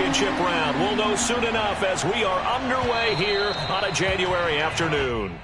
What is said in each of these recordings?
championship round. We'll know soon enough as we are underway here on a January afternoon.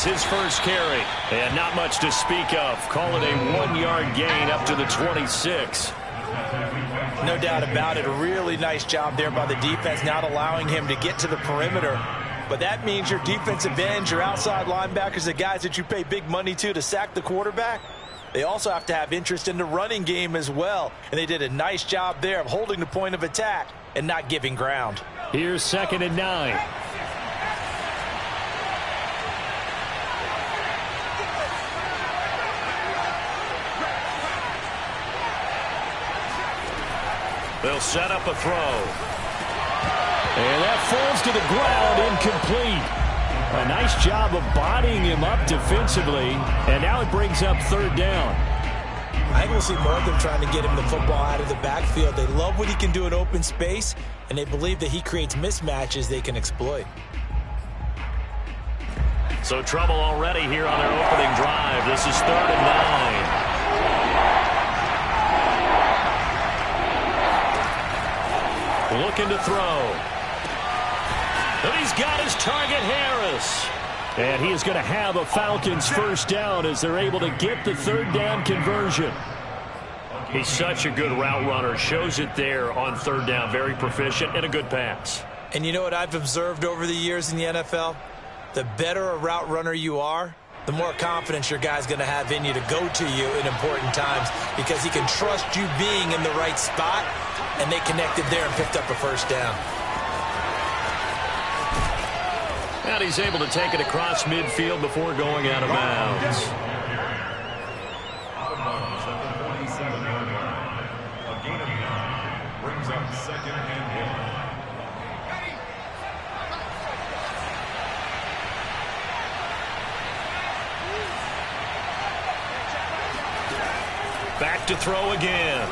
His first carry, and not much to speak of. Call it a 1-yard gain up to the 26. No doubt about it. A really nice job there by the defense, not allowing him to get to the perimeter. But that means your defensive ends, your outside linebackers, the guys that you pay big money to sack the quarterback, they also have to have interest in the running game as well. And they did a nice job there of holding the point of attack and not giving ground. Here's 2nd and 9. They'll set up a throw. And that falls to the ground, incomplete. A nice job of bodying him up defensively. And now it brings up 3rd down. I think we'll see more of them trying to get him the football out of the backfield. They love what he can do in open space, and they believe that he creates mismatches they can exploit. So trouble already here on their opening drive. This is 3rd and 9. Looking to throw. And he's got his target, Harris. And he is going to have a Falcons first down as they're able to get the 3rd down conversion. He's such a good route runner. Shows it there on 3rd down. Very proficient and a good pass. And you know what I've observed over the years in the NFL? The better a route runner you are, the more confidence your guy's going to have in you to go to you in important times, because he can trust you being in the right spot, and they connected there and picked up a first down. And he's able to take it across midfield before going out of bounds. Brings up 2nd and 1. Back to throw again.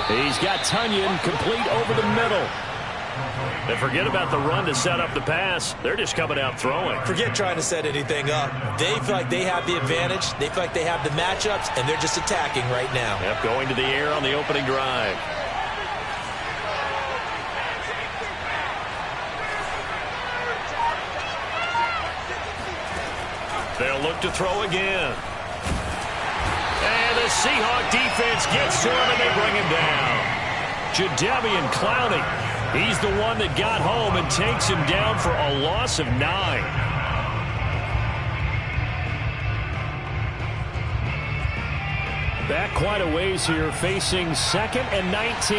He's got Tunyon complete over the middle. And forget about the run to set up the pass. They're just coming out throwing. Forget trying to set anything up. They feel like they have the advantage. They feel like they have the matchups, and they're just attacking right now. Yep, going to the air on the opening drive. They'll look to throw again. And the Seahawk defense gets to him, and they bring him down. Jadeveon Clowney, he's the one that got home and takes him down for a loss of 9. Back quite a ways here, facing 2nd and 19.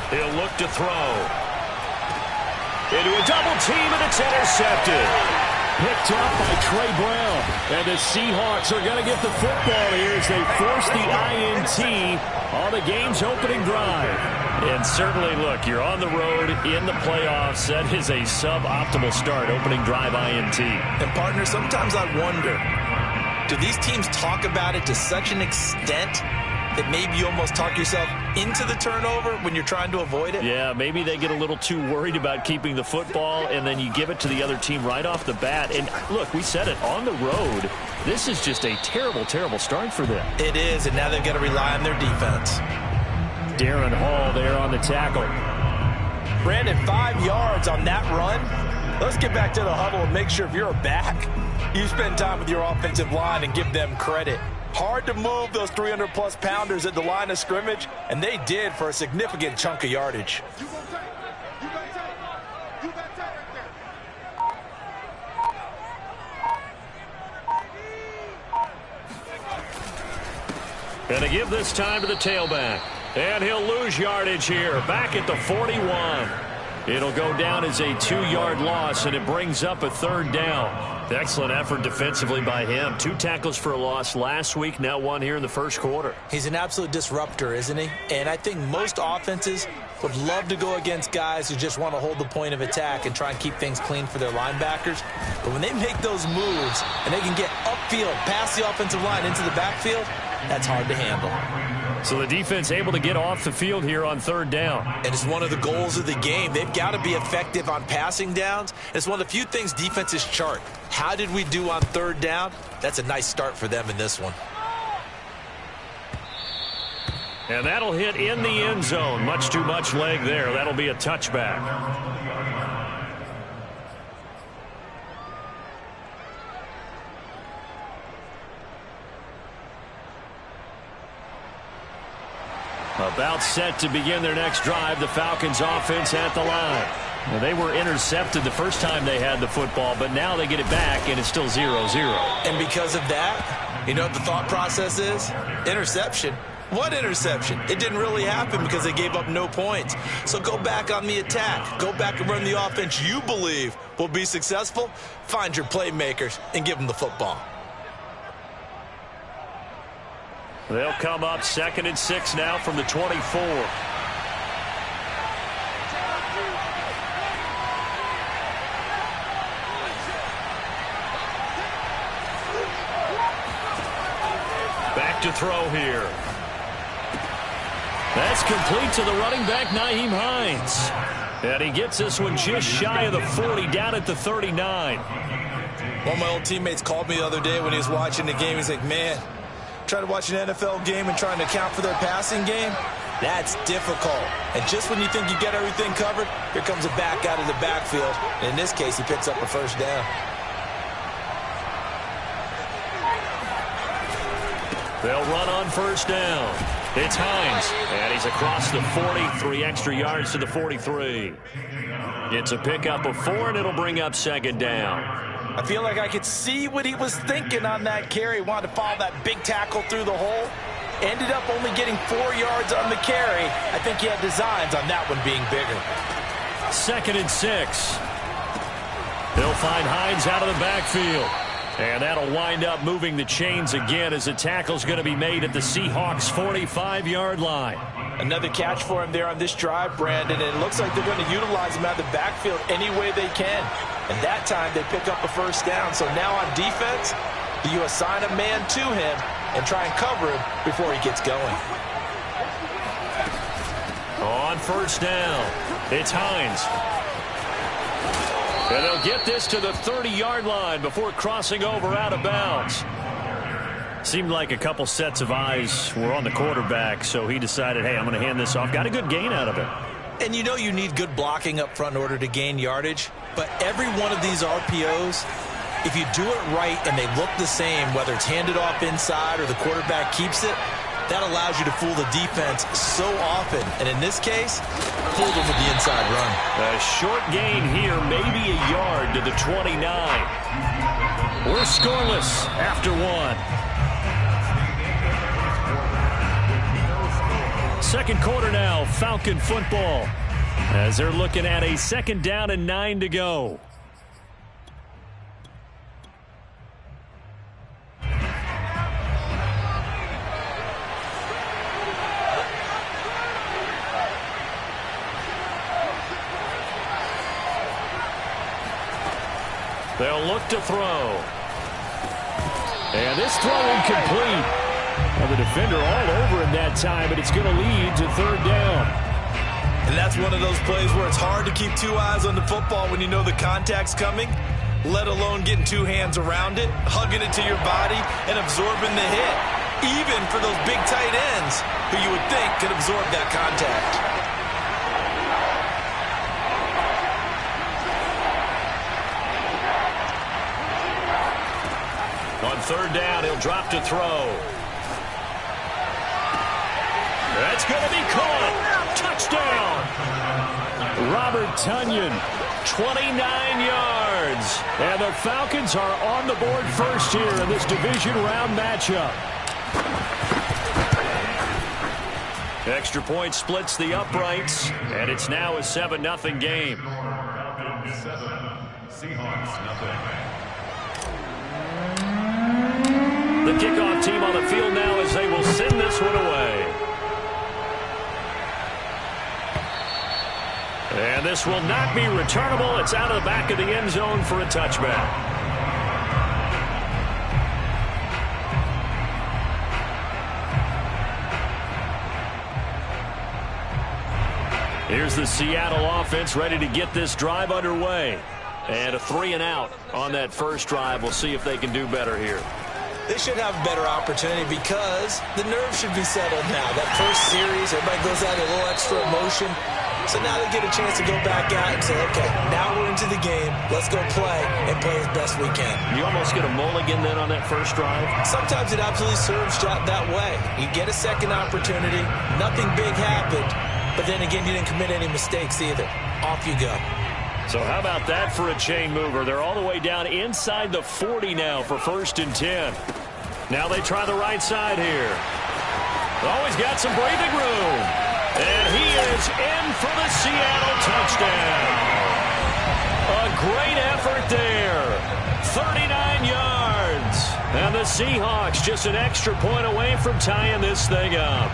He'll look to throw. Into a double team, and it's intercepted. Picked up by Trey Brown. And the Seahawks are going to get the football here as they force the INT on the game's opening drive. And certainly, look, you're on the road in the playoffs. That is a suboptimal start, opening drive INT. And, partner, sometimes I wonder, do these teams talk about it to such an extent that maybe you almost talk yourself into the turnover when you're trying to avoid it? Yeah, maybe they get a little too worried about keeping the football, and then you give it to the other team right off the bat. And look, we said it, on the road, this is just a terrible, terrible start for them. It is, and now they've got to rely on their defense. Darren Hall there on the tackle. Brandon, 5 yards on that run. Let's get back to the huddle and make sure if you're a back, you spend time with your offensive line and give them credit. Hard to move those 300-plus pounders at the line of scrimmage, and they did for a significant chunk of yardage. And to give this time to the tailback. And he'll lose yardage here, back at the 41. It'll go down as a 2-yard loss, and it brings up a 3rd down. Excellent effort defensively by him. 2 tackles for a loss last week, now 1 here in the first quarter. He's an absolute disruptor, isn't he? And I think most offenses would love to go against guys who just want to hold the point of attack and try and keep things clean for their linebackers. But when they make those moves and they can get upfield, past the offensive line into the backfield, that's hard to handle. So the defense able to get off the field here on 3rd down. And it's one of the goals of the game. They've got to be effective on passing downs. It's one of the few things defenses chart. How did we do on 3rd down? That's a nice start for them in this one. And that'll hit in the end zone. Much too much leg there. That'll be a touchback. About set to begin their next drive. The Falcons offense at the line. Well, they were intercepted the first time they had the football, but now they get it back, and it's still 0-0. And because of that, you know what the thought process is? Interception. What interception? It didn't really happen because they gave up no points. So go back on the attack. Go back and run the offense you believe will be successful. Find your playmakers and give them the football. They'll come up 2nd and 6 now from the 24. Back to throw here. That's complete to the running back, Nyheim Hines. And he gets this one just shy of the 40, down at the 39. One of my old teammates called me the other day when he was watching the game. He's like, man, trying to watch an NFL game and trying to account for their passing game, that's difficult. And just when you think you get everything covered, here comes a back out of the backfield. And in this case, he picks up a 1st down. They'll run on 1st down. It's Hines, and he's across the 40, 3 extra yards to the 43. It's a pickup of 4, and it'll bring up 2nd down. I feel like I could see what he was thinking on that carry. Wanted to follow that big tackle through the hole. Ended up only getting 4 yards on the carry. I think he had designs on that one being bigger. 2nd and 6. They'll find Hines out of the backfield. And that'll wind up moving the chains again as the tackle's going to be made at the Seahawks' 45-yard line. Another catch for him there on this drive, Brandon. And it looks like they're going to utilize him out of the backfield any way they can. And that time they pick up a 1st down. So now on defense, you assign a man to him and try and cover him before he gets going. On 1st down, it's Hines. And they'll get this to the 30-yard line before crossing over out of bounds. Seemed like a couple sets of eyes were on the quarterback, so he decided, hey, I'm going to hand this off. Got a good gain out of it. And you know you need good blocking up front in order to gain yardage. But every one of these RPOs, if you do it right and they look the same, whether it's handed off inside or the quarterback keeps it, that allows you to fool the defense so often. And in this case, fooled them with the inside run. A short gain here, maybe a yard to the 29. We're scoreless after 1. Second quarter now, Falcon football, as they're looking at a 2nd down and 9 to go. They'll look to throw. And this throw incomplete. Well, the defender all over him that time, but it's going to lead to 3rd down. And that's one of those plays where it's hard to keep 2 eyes on the football when you know the contact's coming, let alone getting 2 hands around it, hugging it to your body, and absorbing the hit, even for those big tight ends who you would think could absorb that contact. On 3rd down, he'll drop to throw. That's going to be caught. Touchdown. Robert Tonyan, 29 yards. And the Falcons are on the board first here in this division round matchup. Extra point splits the uprights, and it's now a 7-0 game. Falcons 7, Seahawks nothing. The kickoff team on the field now as they will send this one away. And this will not be returnable. It's out of the back of the end zone for a touchback. Here's the Seattle offense ready to get this drive underway. And a 3-and-out on that first drive. We'll see if they can do better here. They should have a better opportunity because the nerves should be settled now. That first series, everybody goes out a little extra emotion. So now they get a chance to go back out and say, okay, now we're into the game. Let's go play and play as best we can. You almost get a mulligan then on that first drive? Sometimes it absolutely serves that way. You get a second opportunity. Nothing big happened. But then again, you didn't commit any mistakes either. Off you go. So how about that for a chain mover? They're all the way down inside the 40 now for 1st and 10. Now they try the right side here. Always got some breathing room. And he is in for the Seattle touchdown. A great effort there. 39 yards. And the Seahawks just an extra point away from tying this thing up.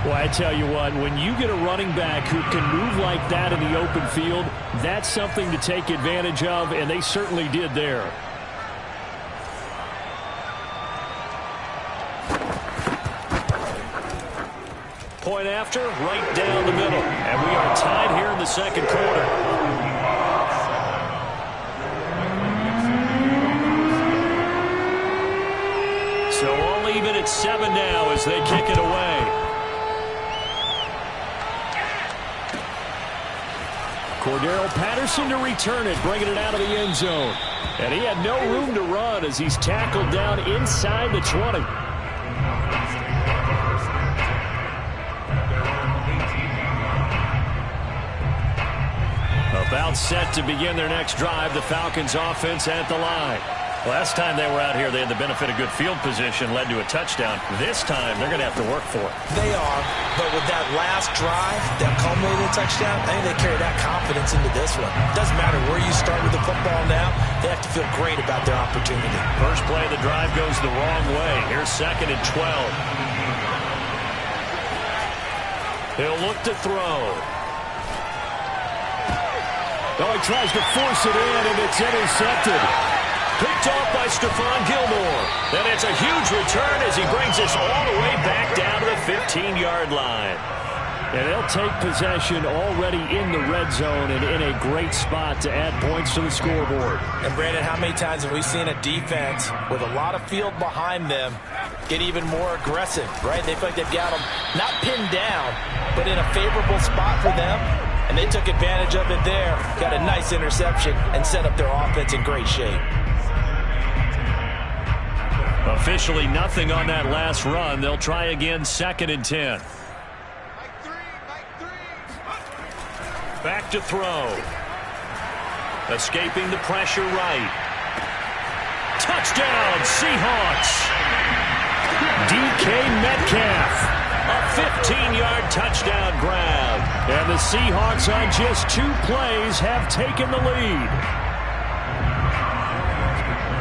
Well, I tell you what, when you get a running back who can move like that in the open field, that's something to take advantage of, and they certainly did there. Point after, right down the middle. And we are tied here in the second quarter. So all even at 7 now as they kick it away. Cordero Patterson to return it, bringing it out of the end zone. And he had no room to run as he's tackled down inside the 20. About set to begin their next drive, the Falcons offense at the line. Last time they were out here, they had the benefit of good field position, led to a touchdown. This time, they're going to have to work for it. They are, but with that last drive, that culminating touchdown, I think they carry that confidence into this one. Doesn't matter where you start with the football now, they have to feel great about their opportunity. First play of the drive goes the wrong way. Here's 2nd and 12. He'll look to throw. Oh, he tries to force it in, and it's intercepted. Picked off by Stephon Gilmore. And it's a huge return as he brings us all the way back down to the 15-yard line. And they'll take possession already in the red zone and in a great spot to add points to the scoreboard. And, Brandon, how many times have we seen a defense with a lot of field behind them get even more aggressive, right? They feel like they've got them not pinned down, but in a favorable spot for them. And they took advantage of it there, got a nice interception, and set up their offense in great shape. Officially nothing on that last run. They'll try again, 2nd and 10. Back to throw. Escaping the pressure right. Touchdown, Seahawks. DK Metcalf. A 15-yard touchdown grab. And the Seahawks on just 2 plays have taken the lead.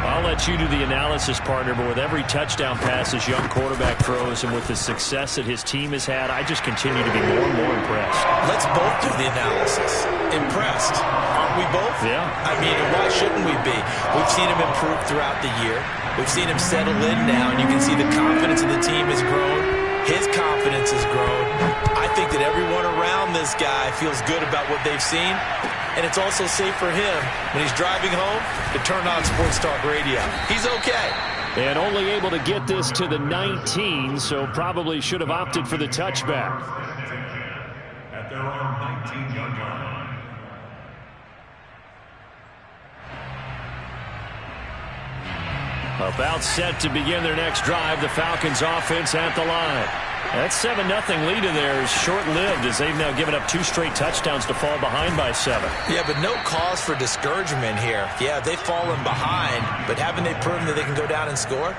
I'll let you do the analysis, partner, but with every touchdown pass this young quarterback throws and with the success that his team has had, I just continue to be more and more impressed. Let's both do the analysis. Impressed. Aren't we both? Yeah. I mean, why shouldn't we be? We've seen him improve throughout the year. We've seen him settle in now, and you can see the confidence of the team has grown. His confidence has grown. I think that everyone around this guy feels good about what they've seen. And it's also safe for him when he's driving home to turn on Sports Talk Radio. He's okay. And only able to get this to the 19, so probably should have opted for the touchback. At their own 19-yard line. About set to begin their next drive, the Falcons offense at the line. That 7-0 lead of theirs is short-lived as they've now given up 2 straight touchdowns to fall behind by 7. Yeah, but no cause for discouragement here. Yeah, they've fallen behind, but haven't they proven that they can go down and score?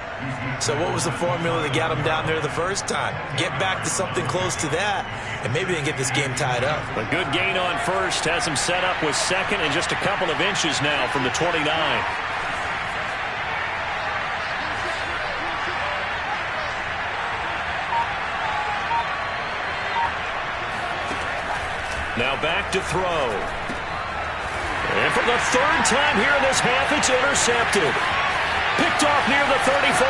So what was the formula that got them down there the first time? Get back to something close to that, and maybe they can get this game tied up. A good gain on first has them set up with second and just a couple of inches now from the 29. Now back to throw. And for the 3rd time here in this half, it's intercepted. Picked off near the 34.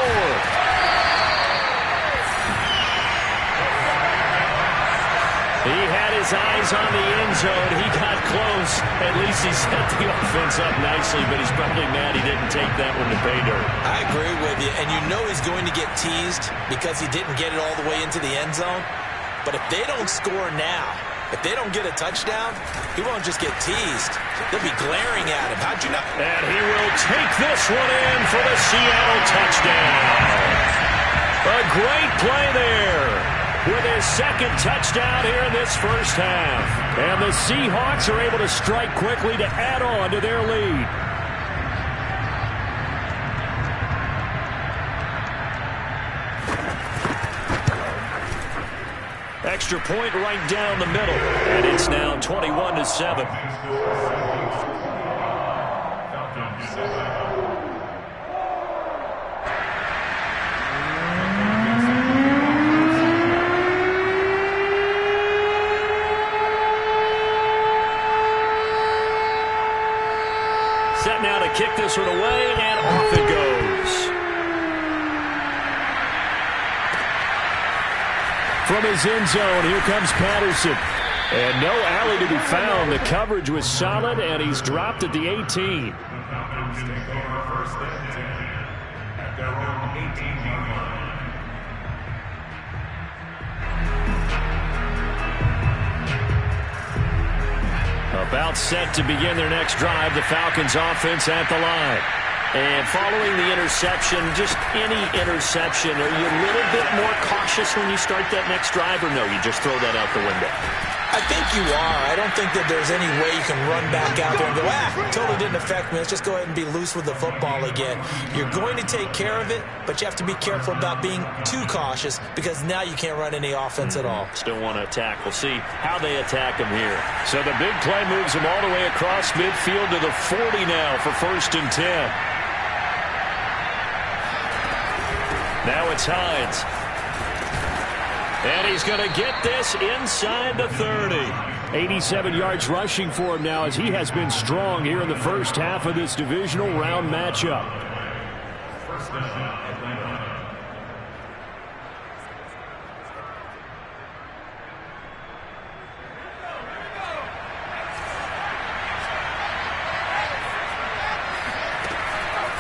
He had his eyes on the end zone. He got close. At least he set the offense up nicely, but he's probably mad he didn't take that one to pay dirt. I agree with you, and you know he's going to get teased because he didn't get it all the way into the end zone. But if they don't score now, if they don't get a touchdown, he won't just get teased. They'll be glaring at him. How'd you know? And he will take this one in for the Seattle touchdown. A great play there with his 2nd touchdown here in this first half. And the Seahawks are able to strike quickly to add on to their lead. Extra point right down the middle, and it's now 21-7. Set now to kick this one away, and off it goes. From his end zone, here comes Patterson. And no alley to be found. The coverage was solid, and he's dropped at the 18. About set to begin their next drive, the Falcons offense at the line. And following the interception, just any interception, are you a little bit more cautious when you start that next drive, or no, you just throw that out the window? I think you are. I don't think that there's any way you can run back out there and go, totally didn't affect me. Let's just go ahead and be loose with the football again. You're going to take care of it, but you have to be careful about being too cautious because now you can't run any offense at all. Still want to attack. We'll see how they attack him here. So the big play moves him all the way across midfield to the 40 now for 1st and 10. Now it's Hines. And he's going to get this inside the 30. 87 yards rushing for him now as he has been strong here in the first half of this divisional round matchup.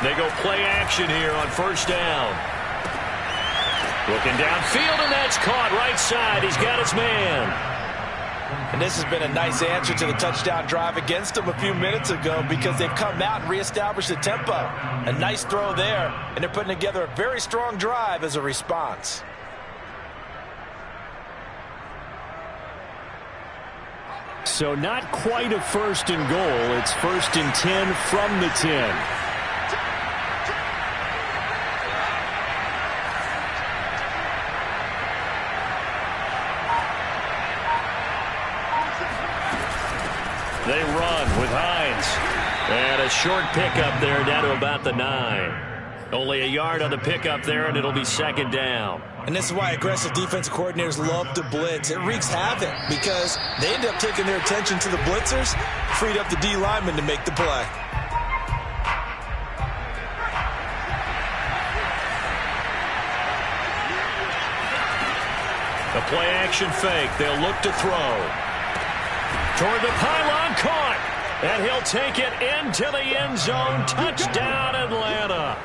They go play action here on 1st down. Looking downfield, and that's caught right side. He's got his man. And this has been a nice answer to the touchdown drive against them a few minutes ago because they've come out and reestablished the tempo. A nice throw there, and they're putting together a very strong drive as a response. So not quite a 1st and goal. It's 1st and 10 from the 10. They run with Hines. And a short pickup there down to about the 9. Only a yard on the pickup there, and it'll be 2nd down. And this is why aggressive defensive coordinators love to blitz. It wreaks havoc because they end up taking their attention to the blitzers, freed up the D lineman to make the play. The play action fake. They'll look to throw. Toward the pylon, caught. And he'll take it into the end zone. Touchdown, Atlanta.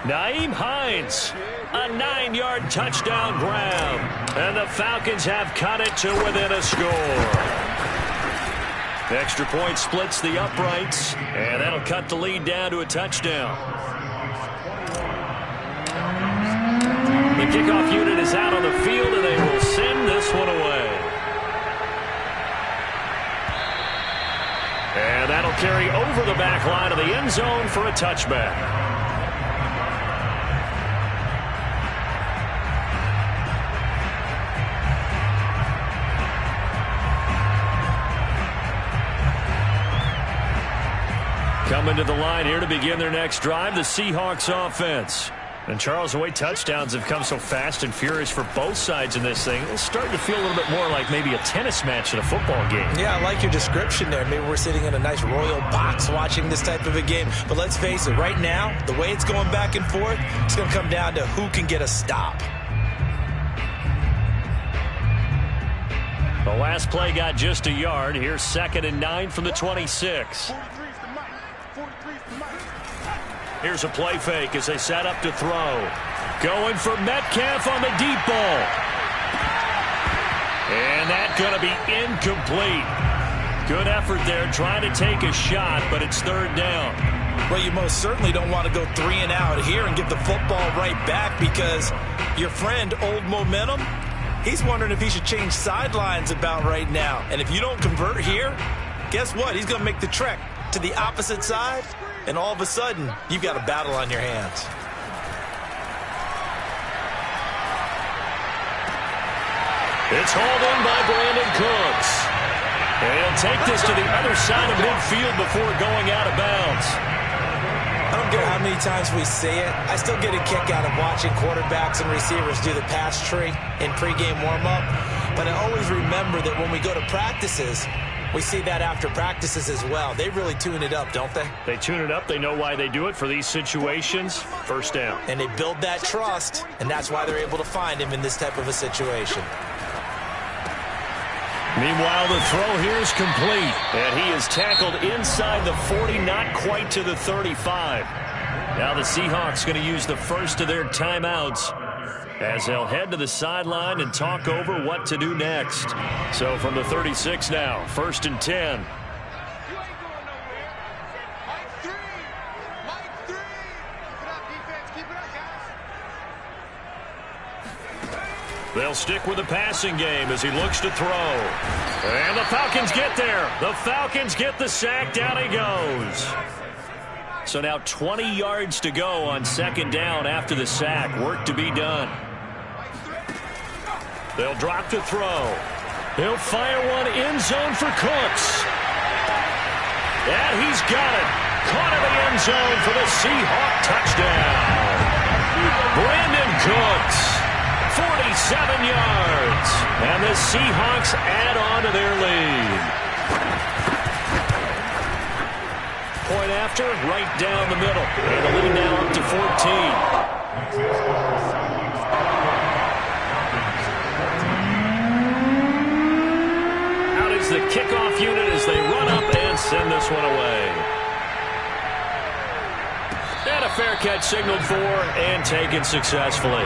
Nyheim Hines, a 9-yard touchdown grab. And the Falcons have cut it to within a score. The extra point splits the uprights, and that'll cut the lead down to a touchdown. The kickoff unit is out on the field, and they will send this one away. And that'll carry over the back line of the end zone for a touchback. Coming to the line here to begin their next drive, the Seahawks offense. And Charles, the way touchdowns have come so fast and furious for both sides in this thing, it's starting to feel a little bit more like maybe a tennis match in a football game. Yeah, I like your description there. Maybe we're sitting in a nice royal box watching this type of a game. But let's face it, right now, the way it's going back and forth, it's going to come down to who can get a stop. The last play got just a yard. Here's 2nd and 9 from the 26. Here's a play fake as they set up to throw. Going for Metcalf on the deep ball. And that's going to be incomplete. Good effort there trying to take a shot, but it's 3rd down. Well, you most certainly don't want to go 3 and out here and give the football right back because your friend, Old Momentum, he's wondering if he should change sidelines about right now. And if you don't convert here, guess what? He's going to make the trek to the opposite side. And all of a sudden, you've got a battle on your hands. It's hauled in by Brandon Cooks. And he'll take this to the other side of midfield before going out of bounds. I don't care how many times we say it. I still get a kick out of watching quarterbacks and receivers do the pass tree in pregame warm-up. But I always remember that when we go to practices, we see that after practices as well. They really tune it up, don't they? They tune it up. They know why they do it for these situations. 1st down. And they build that trust, and that's why they're able to find him in this type of a situation. Meanwhile, the throw here is complete. And he is tackled inside the 40, not quite to the 35. Now the Seahawks going to use the first of their timeouts as they'll head to the sideline and talk over what to do next. So from the 36 now, 1st and 10. They'll stick with the passing game as he looks to throw. And the Falcons get there. The Falcons get the sack. Down he goes. So now 20 yards to go on 2nd down after the sack. Work to be done. They'll drop to throw. He'll fire one end zone for Cooks. And he's got it. Caught in the end zone for the Seahawk touchdown. Brandon Cooks, 47 yards. And the Seahawks add on to their lead. Point after, right down the middle. And the lead now up to 14. The kickoff unit as they run up and send this one away. And a fair catch signaled for and taken successfully.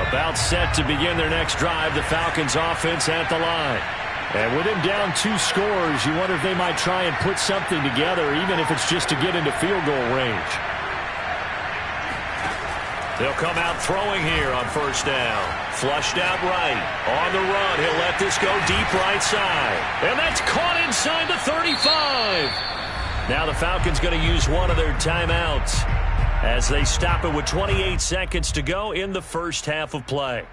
About set to begin their next drive, the Falcons offense at the line. And with him down 2 scores, you wonder if they might try and put something together, even if it's just to get into field goal range. They'll come out throwing here on 1st down. Flushed out right. On the run, he'll let this go deep right side. And that's caught inside the 35. Now the Falcons going to use one of their timeouts as they stop it with 28 seconds to go in the first half of play.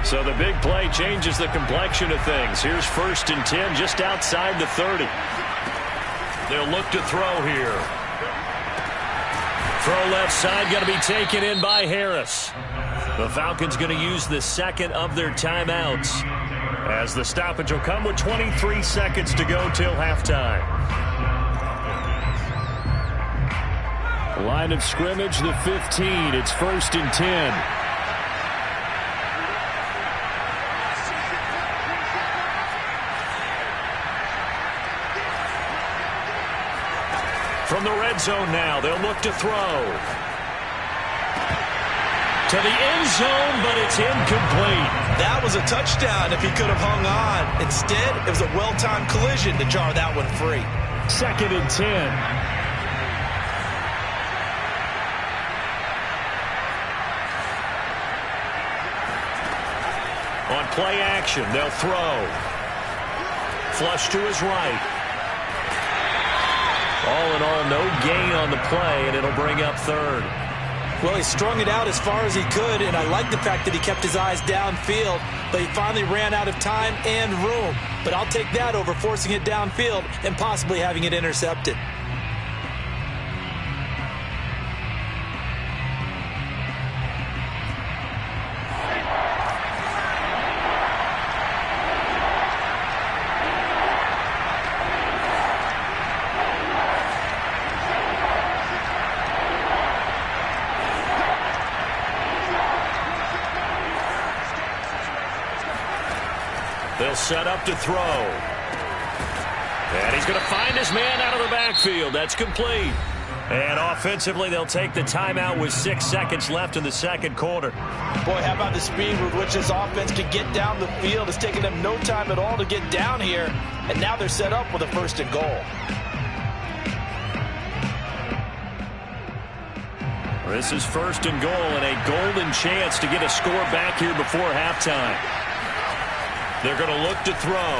So the big play changes the complexion of things. Here's 1st and 10 just outside the 30. They'll look to throw here. Throw left side going to be taken in by Harris. The Falcons going to use the 2nd of their timeouts as the stoppage will come with 23 seconds to go till halftime. Line of scrimmage, the 15. It's 1st and 10. From the red zone now, they'll look to throw. To the end zone, but it's incomplete. That was a touchdown if he could have hung on. Instead, it was a well-timed collision to jar that one free. 2nd and 10. On play action, they'll throw. Flush to his right. All in all, no gain on the play, and it'll bring up 3rd. Well, he strung it out as far as he could, and I like the fact that he kept his eyes downfield, but he finally ran out of time and room. But I'll take that over forcing it downfield and possibly having it intercepted. They'll set up to throw. And he's going to find his man out of the backfield. That's complete. And offensively, they'll take the timeout with 6 seconds left in the second quarter. Boy, how about the speed with which this offense can get down the field? It's taken them no time at all to get down here. And now they're set up with a 1st and goal. This is 1st and goal and a golden chance to get a score back here before halftime. They're going to look to throw.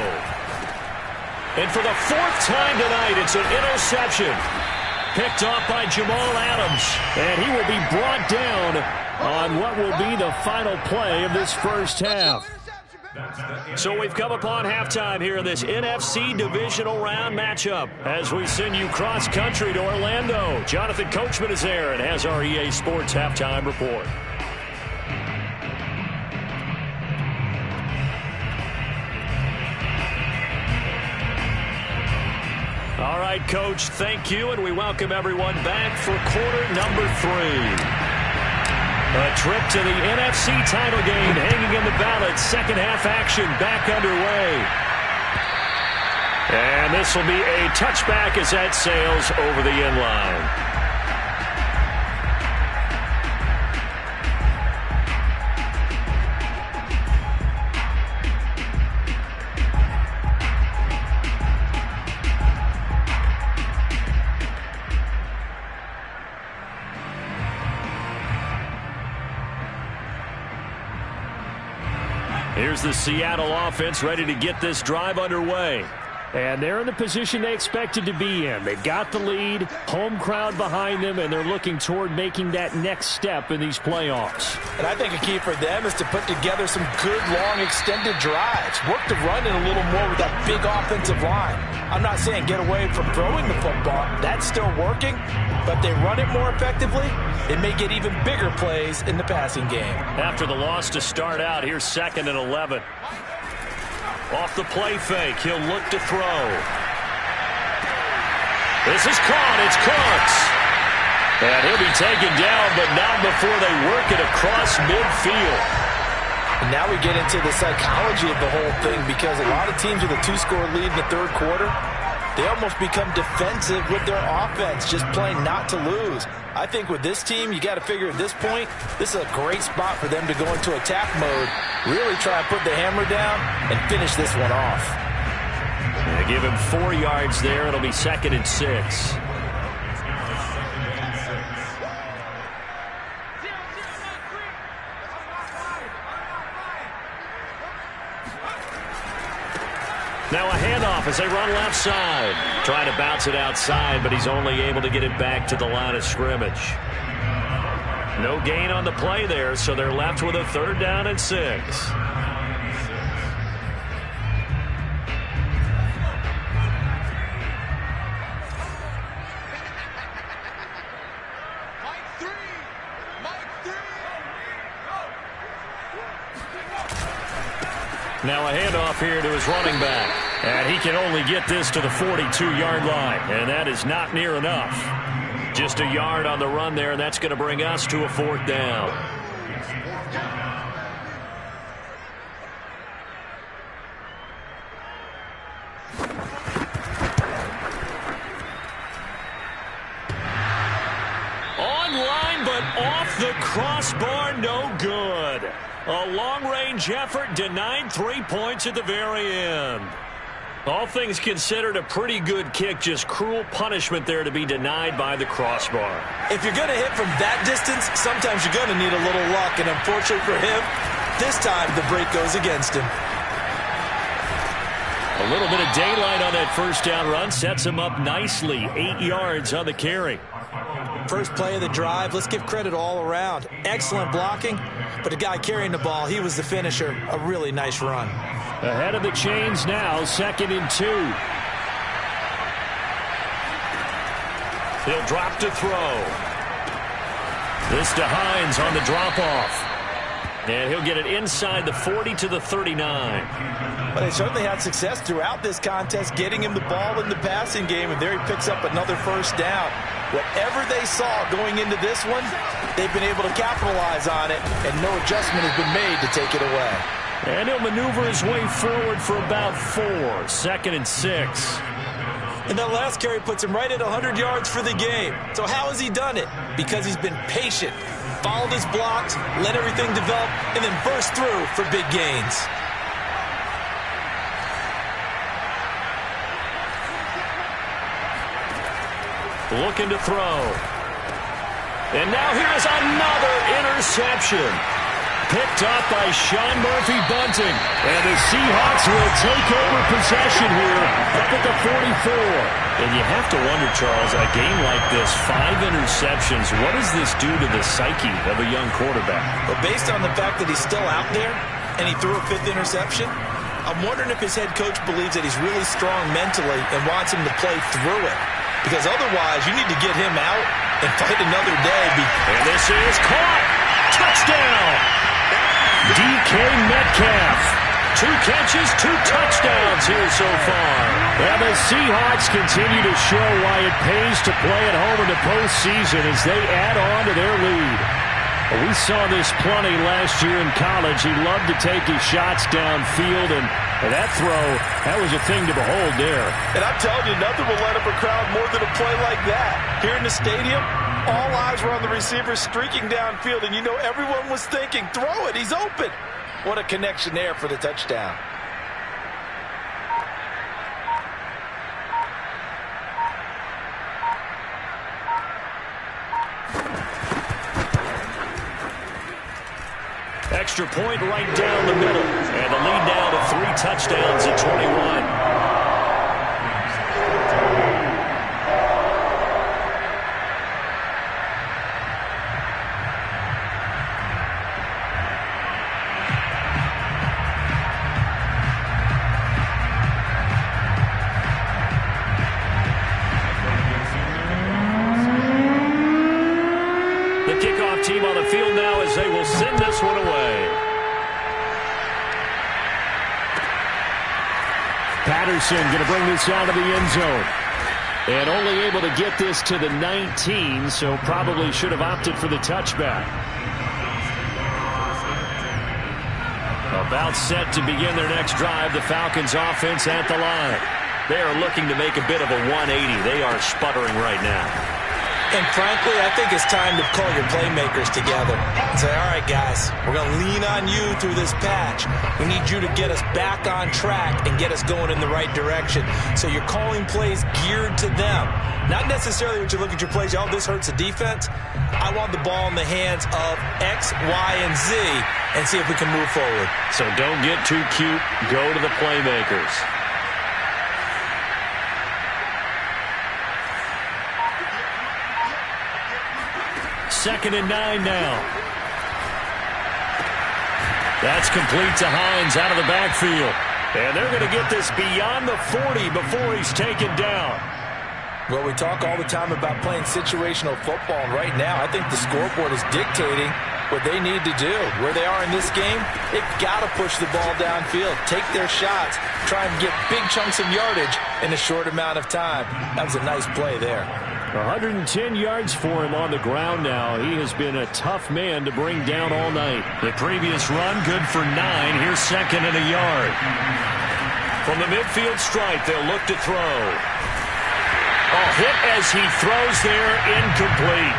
And for the 4th time tonight, it's an interception. Picked off by Jamal Adams. And he will be brought down on what will be the final play of this first half. So we've come upon halftime here in this NFC divisional round matchup as we send you cross-country to Orlando. Jonathan Coachman is there and has our EA Sports halftime report. All right, Coach, thank you, and we welcome everyone back for quarter number 3. A trip to the NFC title game hanging in the balance. Second half action back underway. And this will be a touchback as that sails over the end line. Here's the Seattle offense ready to get this drive underway. And they're in the position they expected to be in. They've got the lead, home crowd behind them, and they're looking toward making that next step in these playoffs. And I think a key for them is to put together some good, long, extended drives. Work the run in a little more with that big offensive line. I'm not saying get away from throwing the football. That's still working. But they run it more effectively, it may get even bigger plays in the passing game. After the loss to start out, here's 2nd and 11. Off the play fake, he'll look to throw. This is caught, it's Cooks. And he'll be taken down, but not before they work it across midfield. And now we get into the psychology of the whole thing, because a lot of teams with a 2-score lead in the 3rd quarter, they almost become defensive with their offense, just playing not to lose. I think with this team, you got to figure at this point, this is a great spot for them to go into attack mode, really try and put the hammer down and finish this one off. They give him 4 yards there. It'll be 2nd and 6. Now a handoff as they run left side. Trying to bounce it outside, but he's only able to get it back to the line of scrimmage. No gain on the play there, so they're left with a 3rd down and 6. Now a handoff here to his running back. And he can only get this to the 42-yard line. And that is not near enough. Just a yard on the run there, and that's going to bring us to a 4th down. the crossbar, no good. A long-range effort denied 3 points at the very end. All things considered, a pretty good kick, just cruel punishment there to be denied by the crossbar. If you're going to hit from that distance, sometimes you're going to need a little luck, and unfortunately for him, this time the break goes against him. A little bit of daylight on that first down run sets him up nicely. 8 yards on the carry. First play of the drive, let's give credit all around. Excellent blocking, but the guy carrying the ball, he was the finisher. A really nice run. Ahead of the chains now, 2nd and 2. He'll drop to throw. This to Hines on the drop-off. And he'll get it inside the 40 to the 39. But they certainly had success throughout this contest, getting him the ball in the passing game, and there he picks up another first down. Whatever they saw going into this one, they've been able to capitalize on it, and no adjustment has been made to take it away. And he'll maneuver his way forward for about 4. 2nd and 6. And that last carry puts him right at 100 yards for the game. So how has he done it? Because he's been patient, followed his blocks, let everything develop, and then burst through for big gains. Looking to throw. And now here's another interception. Picked up by Sean Murphy-Bunting. And the Seahawks will take over possession here up at the 44. And you have to wonder, Charles, a game like this, 5 interceptions, what does this do to the psyche of a young quarterback? Well, based on the fact that he's still out there and he threw a 5th interception, I'm wondering if his head coach believes that he's really strong mentally and wants him to play through it. Because otherwise, you need to get him out and fight another day. And this is caught. Touchdown. DK Metcalf. 2 catches, 2 touchdowns here so far. And the Seahawks continue to show why it pays to play at home in the postseason as they add on to their lead. We saw this plenty last year in college. He loved to take his shots downfield, and that throw, that was a thing to behold there. And I'm telling you, nothing will light up a crowd more than a play like that. Here in the stadium, all eyes were on the receiver streaking downfield, and you know everyone was thinking, throw it, he's open. What a connection there for the touchdown. Extra point right down the middle. And the lead now to 3 touchdowns at 21. The kickoff team on the field now as they will send this one away. Patterson going to bring this out of the end zone. And only able to get this to the 19, so probably should have opted for the touchback. About set to begin their next drive, the Falcons offense at the line. They are looking to make a bit of a 180. They are sputtering right now. And frankly, I think it's time to call your playmakers together and say, all right, guys, we're going to lean on you through this patch. We need you to get us back on track and get us going in the right direction. So you're calling plays geared to them. Not necessarily when you look at your plays, oh, this hurts the defense. I want the ball in the hands of X, Y, and Z and see if we can move forward. So don't get too cute. Go to the playmakers. Second and 9 now. That's complete to Hines out of the backfield. And they're going to get this beyond the 40 before he's taken down. Well, we talk all the time about playing situational football, and right now I think the scoreboard is dictating what they need to do. Where they are in this game, they've got to push the ball downfield, take their shots, try and get big chunks of yardage in a short amount of time. That was a nice play there. 110 yards for him on the ground now. He has been a tough man to bring down all night. The previous run, good for 9. Here's 2nd and a yard. From the midfield stripe, they'll look to throw. A hit as he throws there, incomplete.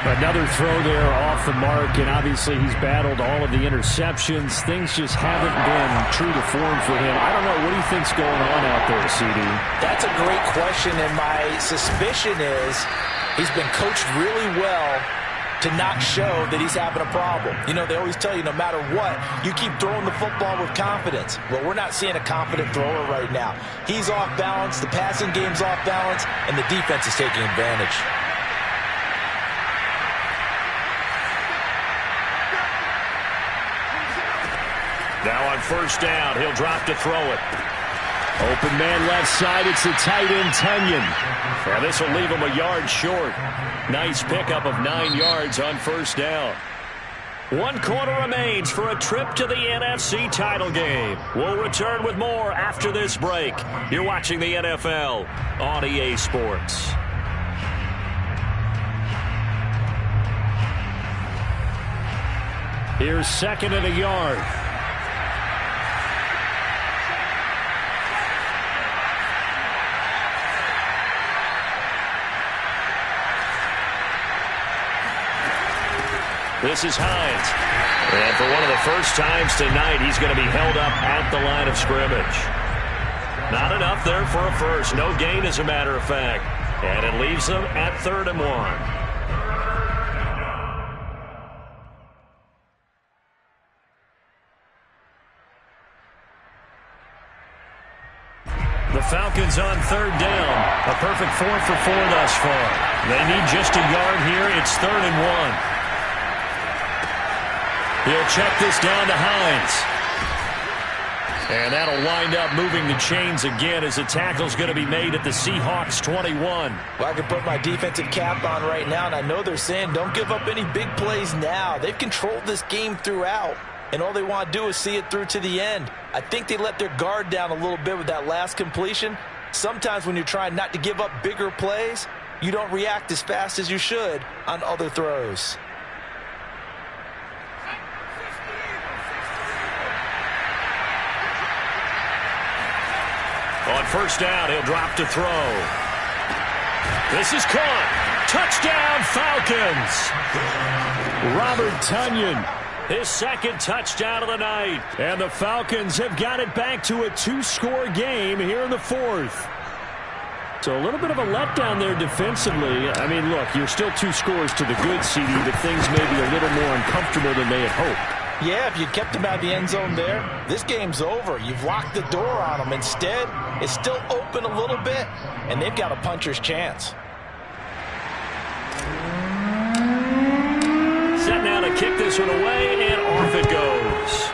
Another throw there off the mark, and obviously he's battled all of the interceptions. Things just haven't been true to form for him. I don't know. What do you think's going on out there, CD? That's a great question, and my suspicion is he's been coached really well to not show that he's having a problem. You know, they always tell you no matter what, you keep throwing the football with confidence. Well, we're not seeing a confident thrower right now. He's off balance, the passing game's off balance, and the defense is taking advantage. Now on first down, he'll drop to throw it. Open man left side, it's the tight end Tunyon. Now this will leave him a yard short. Nice pickup of 9 yards on first down. 1 quarter remains for a trip to the NFC title game. We'll return with more after this break. You're watching the NFL on EA Sports. Here's second and a yard. This is Hines. And for one of the first times tonight, he's going to be held up at the line of scrimmage. Not enough there for a first. No gain, as a matter of fact. And it leaves them at 3rd and 1. The Falcons on 3rd down. A perfect 4 for 4 thus far. They need just a yard here. It's 3rd and 1. He'll check this down to Hines. And that'll wind up moving the chains again as the tackle's going to be made at the Seahawks 21. Well, I can put my defensive cap on right now, and I know they're saying don't give up any big plays now. They've controlled this game throughout, and all they want to do is see it through to the end. I think they let their guard down a little bit with that last completion. Sometimes when you're trying not to give up bigger plays, you don't react as fast as you should on other throws. On first down, he'll drop to throw. This is caught. Touchdown, Falcons. Robert Tunyon, his second touchdown of the night. And the Falcons have got it back to a 2-score game here in the 4th. So a little bit of a letdown there defensively. I mean, look, you're still 2 scores to the good, CD, but things may be a little more uncomfortable than they had hoped. Yeah, if you kept them out of the end zone there, this game's over. You've locked the door on them. Instead, it's still open a little bit, and they've got a puncher's chance. Set now to kick this one away, and off it goes.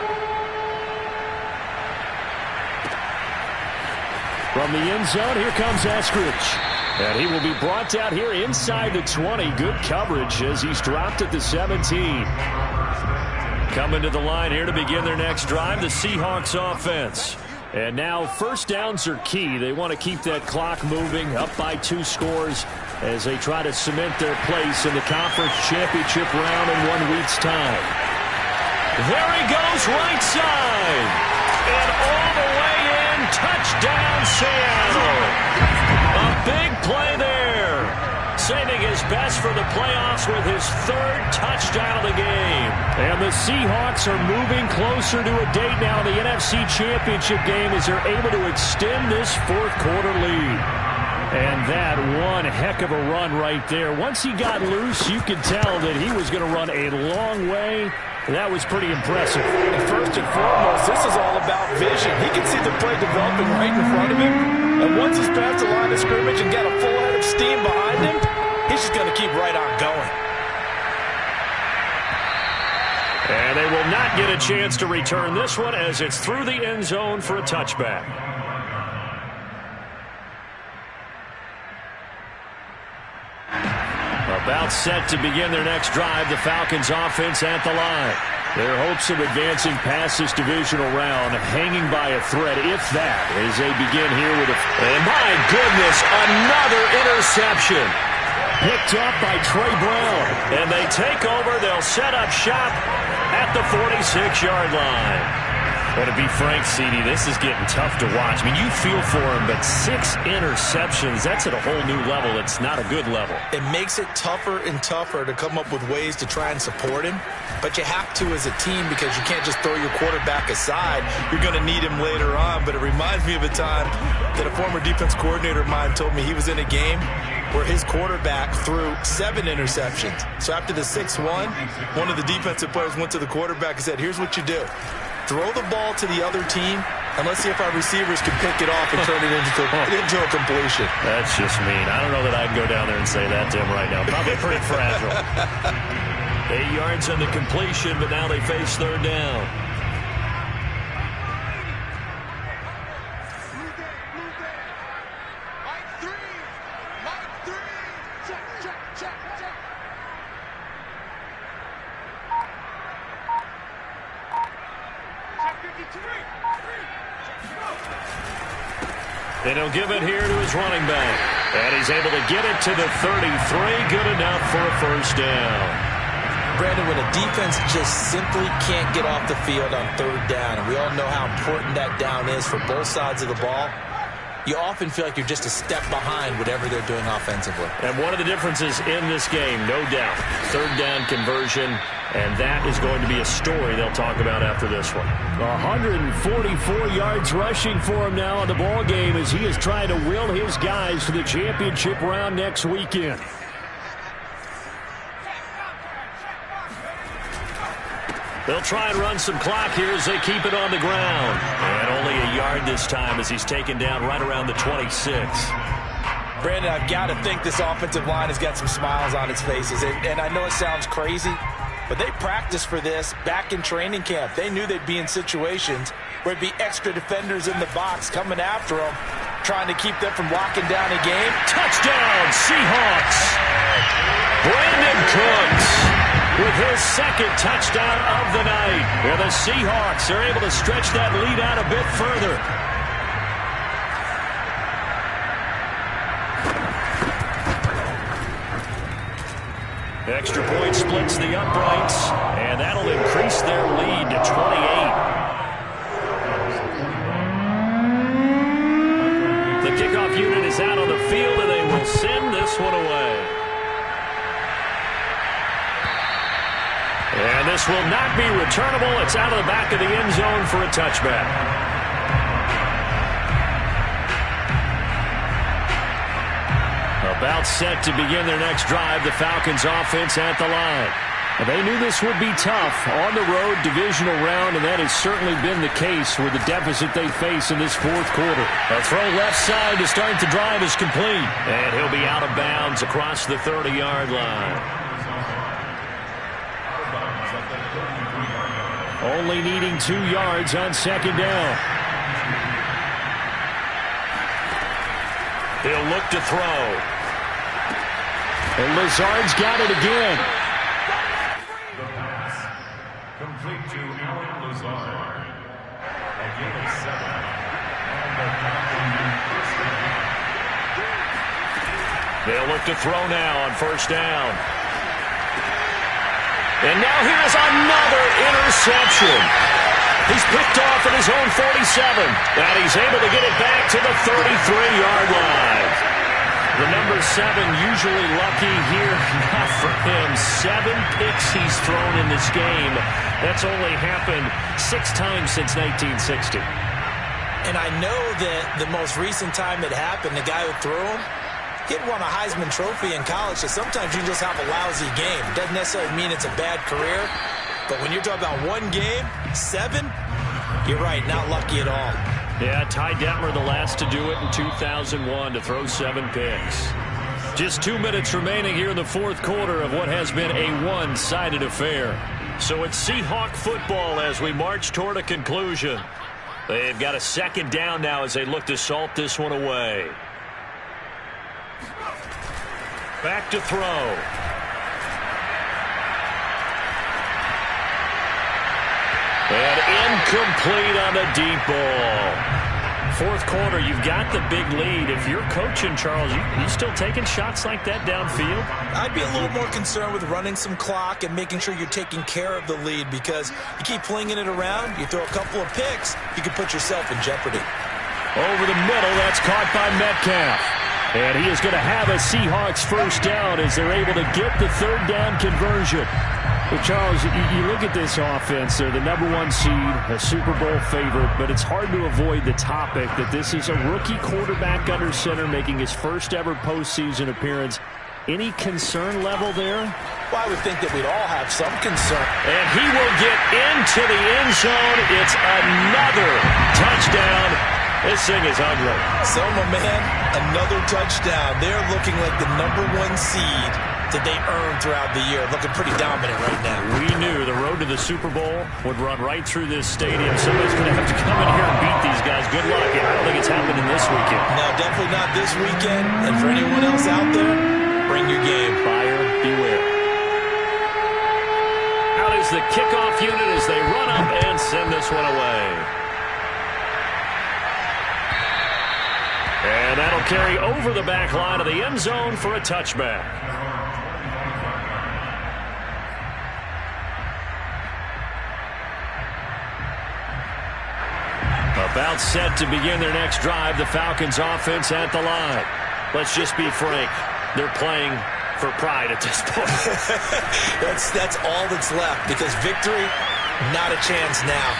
From the end zone, here comes Eskridge. And he will be brought out here inside the 20. Good coverage as he's dropped at the 17. Coming to the line here to begin their next drive, the Seahawks offense. And now first downs are key. They want to keep that clock moving, up by 2 scores as they try to cement their place in the conference championship round in 1 week's time. There he goes, right side. And all the way in, touchdown Seattle. A big play there. Saving his best for the playoffs with his 3rd touchdown of the game. And the Seahawks are moving closer to a date now in the NFC Championship game as they're able to extend this 4th quarter lead. And that one heck of a run right there. Once he got loose, you could tell that he was going to run a long way. That was pretty impressive. And first and foremost, this is all about vision. He can see the play developing right in front of him. And once he's past the line of scrimmage and got a full head of steam behind him, he's just going to keep right on going. And they will not get a chance to return this one as it's through the end zone for a touchback. About set to begin their next drive, the Falcons offense at the line. Their hopes of advancing past this divisional round hanging by a thread, if that, as they begin here with a... And my goodness, another interception. Picked up by Trey Brown. And they take over. They'll set up shop at the 46-yard line. Well, to be frank, CD, this is getting tough to watch. I mean, you feel for him, but 6 interceptions, that's at a whole new level. It's not a good level. It makes it tougher and tougher to come up with ways to try and support him. But you have to as a team because you can't just throw your quarterback aside. You're going to need him later on. But it reminds me of a time that a former defense coordinator of mine told me he was in a game where his quarterback threw 7 interceptions. So after the 6-1, one of the defensive players went to the quarterback and said, here's what you do. Throw the ball to the other team, and let's see if our receivers can pick it off and turn it into a completion. That's just mean. I don't know that I can go down there and say that to him right now. Probably pretty fragile. 8 yards on the completion, but now they face third down. And he'll give it here to his running back. And he's able to get it to the 33. Good enough for a first down. Brandon, when a defense just simply can't get off the field on third down, and we all know how important that down is for both sides of the ball, you often feel like you're just a step behind whatever they're doing offensively. And one of the differences in this game, no doubt, third down conversion, and that is going to be a story they'll talk about after this one. 144 yards rushing for him now in the ball game as he is trying to will his guys to the championship round next weekend. They'll try and run some clock here as they keep it on the ground. And only a yard this time as he's taken down right around the 26. Brandon, I've got to think this offensive line has got some smiles on its faces. And I know it sounds crazy, but they practiced for this back in training camp. They knew they'd be in situations where it'd be extra defenders in the box coming after them, trying to keep them from locking down a game. Touchdown, Seahawks! Brandon Cooks with his second touchdown of the night. And the Seahawks are able to stretch that lead out a bit further. Extra point splits the uprights, and that'll increase their lead to 28. The kickoff unit is out on the field, and they will send this one away. And this will not be returnable. It's out of the back of the end zone for a touchback. About set to begin their next drive, the Falcons offense at the line. They knew this would be tough on the road, divisional round, and that has certainly been the case with the deficit they face in this fourth quarter. A throw left side to start the drive is complete. And he'll be out of bounds across the 30-yard line. Only needing 2 yards on second down. He'll look to throw. And Lazard's got it again. The pass. Complete to Alan Lazard. A gain of 7. And the Falcons first down. They'll look to throw now on first down. And now here's another interception. He's picked off at his own 47. And he's able to get it back to the 33-yard line. The number 7 usually lucky here. Not for him. 7 picks he's thrown in this game. That's only happened 6 times since 1960. And I know that the most recent time it happened, the guy who threw him, he had won a Heisman Trophy in college, so sometimes you just have a lousy game. It doesn't necessarily mean it's a bad career, but when you're talking about one game, 7, you're right, not lucky at all. Yeah, Ty Detmer, the last to do it in 2001, to throw 7 picks. Just 2 minutes remaining here in the fourth quarter of what has been a one-sided affair. So it's Seahawk football as we march toward a conclusion. They've got a second down now as they look to salt this one away. Back to throw. And incomplete on the deep ball. fourth quarter. You've got the big lead. If you're coaching, Charles, you still taking shots like that downfield? I'd be a little more concerned with running some clock and making sure you're taking care of the lead, because you keep flinging it around, you throw a couple of picks, you can put yourself in jeopardy. Over the middle, that's caught by Metcalf. And he is going to have a Seahawks first down as they're able to get the third down conversion. Well, Charles, you look at this offense. They're the #1 seed, a Super Bowl favorite, but it's hard to avoid the topic that this is a rookie quarterback under center making his first ever postseason appearance. Any concern level there? Well, I would think that we'd all have some concern. And he will get into the end zone. It's another touchdown. This thing is ugly. So, my man, another touchdown. They're looking like the #1 seed that they earned throughout the year. Looking pretty dominant right now. We knew the road to the Super Bowl would run right through this stadium. Somebody's going to have to come in here and beat these guys. Good luck. I don't think it's happening this weekend. No, definitely not this weekend. And for anyone else out there, bring your game. Buyer beware. Out is the kickoff unit as they run up and send this one away. And that'll carry over the back line of the end zone for a touchback. About set to begin their next drive, the Falcons offense at the line. Let's just be frank. They're playing for pride at this point. That's all that's left, because victory, not a chance now.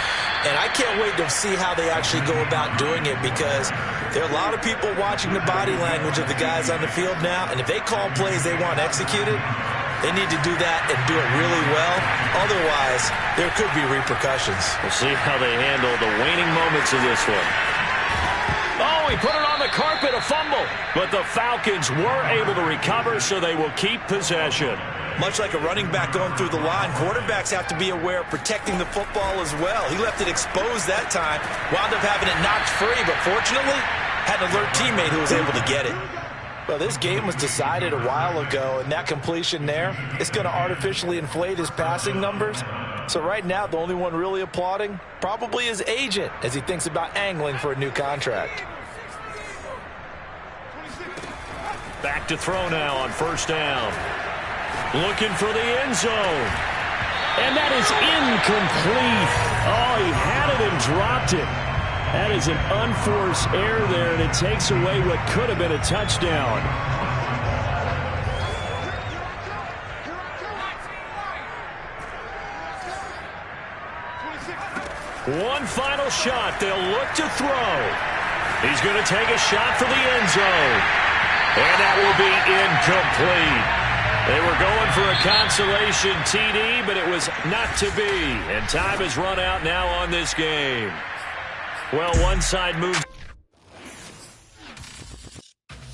And I can't wait to see how they actually go about doing it, because there are a lot of people watching the body language of the guys on the field now, and if they call plays they want executed, they need to do that and do it really well. Otherwise, there could be repercussions. We'll see how they handle the waning moments of this one. Oh, he put it on the carpet, a fumble. But the Falcons were able to recover, so they will keep possession. Much like a running back going through the line, quarterbacks have to be aware of protecting the football as well. He left it exposed that time, wound up having it knocked free, but fortunately, had an alert teammate who was able to get it. Well, this game was decided a while ago, and that completion there is going to artificially inflate his passing numbers. So right now, the only one really applauding probably his agent as he thinks about angling for a new contract. Back to throw now on first down. Looking for the end zone. And that is incomplete. Oh, he had it and dropped it. That is an unforced error there, and it takes away what could have been a touchdown. One final shot. They'll look to throw. He's going to take a shot for the end zone. And that will be incomplete. They were going for a consolation TD, but it was not to be. And time has run out now on this game. Well, one side moves.